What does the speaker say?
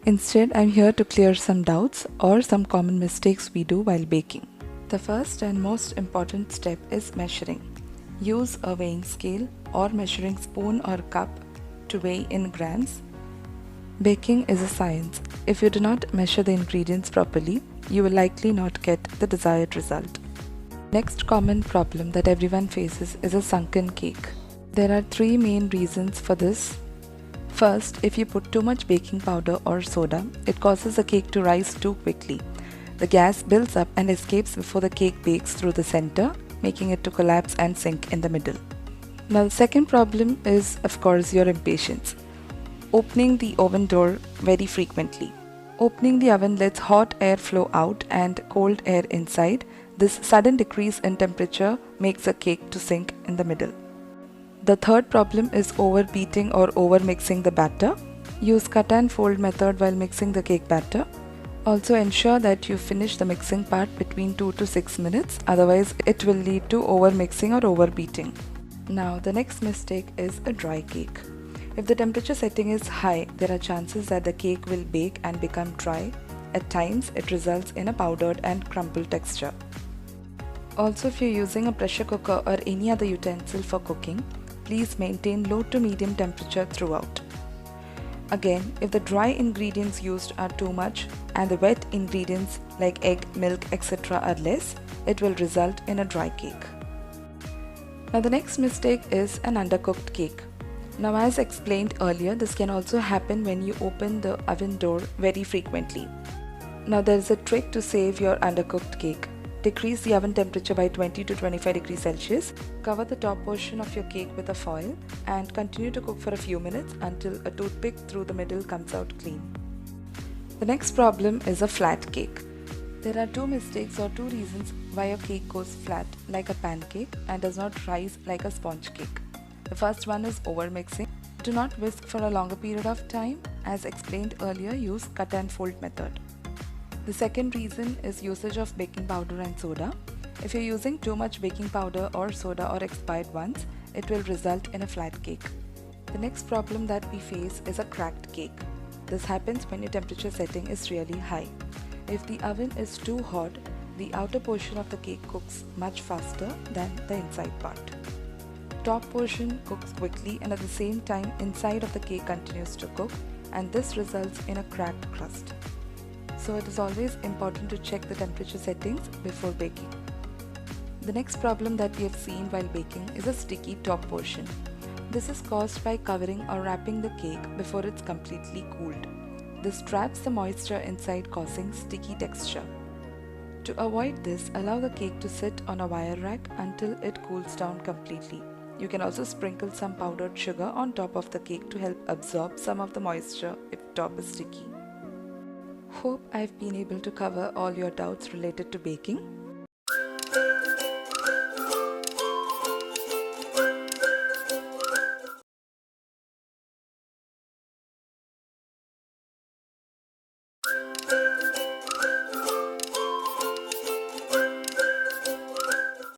Instead, I'm here to clear some doubts or some common mistakes we do while baking. The first and most important step is measuring. Use a weighing scale or measuring spoon or cup to weigh in grams. Baking is a science. If you do not measure the ingredients properly, you will likely not get the desired result. Next common problem that everyone faces is a sunken cake. There are three main reasons for this. First, if you put too much baking powder or soda, it causes the cake to rise too quickly. The gas builds up and escapes before the cake bakes through the center, making it to collapse and sink in the middle. Now the second problem is, of course, your impatience. Opening the oven door very frequently. Opening the oven lets hot air flow out and cold air inside. This sudden decrease in temperature makes the cake to sink in the middle. The third problem is overbeating or overmixing the batter. Use cut and fold method while mixing the cake batter. Also ensure that you finish the mixing part between 2 to 6 minutes, otherwise it will lead to overmixing or overbeating. Now the next mistake is a dry cake. If the temperature setting is high, there are chances that the cake will bake and become dry. At times, it results in a powdered and crumpled texture. Also, if you're using a pressure cooker or any other utensil for cooking, please maintain low to medium temperature throughout. Again, if the dry ingredients used are too much and the wet ingredients like egg, milk, etc. are less, it will result in a dry cake. Now the next mistake is an undercooked cake. Now as explained earlier, this can also happen when you open the oven door very frequently. Now there is a trick to save your undercooked cake. Decrease the oven temperature by 20 to 25 degrees Celsius. Cover the top portion of your cake with a foil and continue to cook for a few minutes until a toothpick through the middle comes out clean. The next problem is a flat cake. There are two mistakes or two reasons why your cake goes flat like a pancake and does not rise like a sponge cake. The first one is overmixing. Do not whisk for a longer period of time. As explained earlier, use cut and fold method. The second reason is usage of baking powder and soda. If you're using too much baking powder or soda or expired ones, it will result in a flat cake. The next problem that we face is a cracked cake. This happens when your temperature setting is really high. If the oven is too hot, the outer portion of the cake cooks much faster than the inside part. Top portion cooks quickly and at the same time inside of the cake continues to cook, and this results in a cracked crust. So it is always important to check the temperature settings before baking. The next problem that we have seen while baking is a sticky top portion. This is caused by covering or wrapping the cake before it's completely cooled. This traps the moisture inside, causing sticky texture. To avoid this, allow the cake to sit on a wire rack until it cools down completely. You can also sprinkle some powdered sugar on top of the cake to help absorb some of the moisture if top is sticky. Hope I've been able to cover all your doubts related to baking.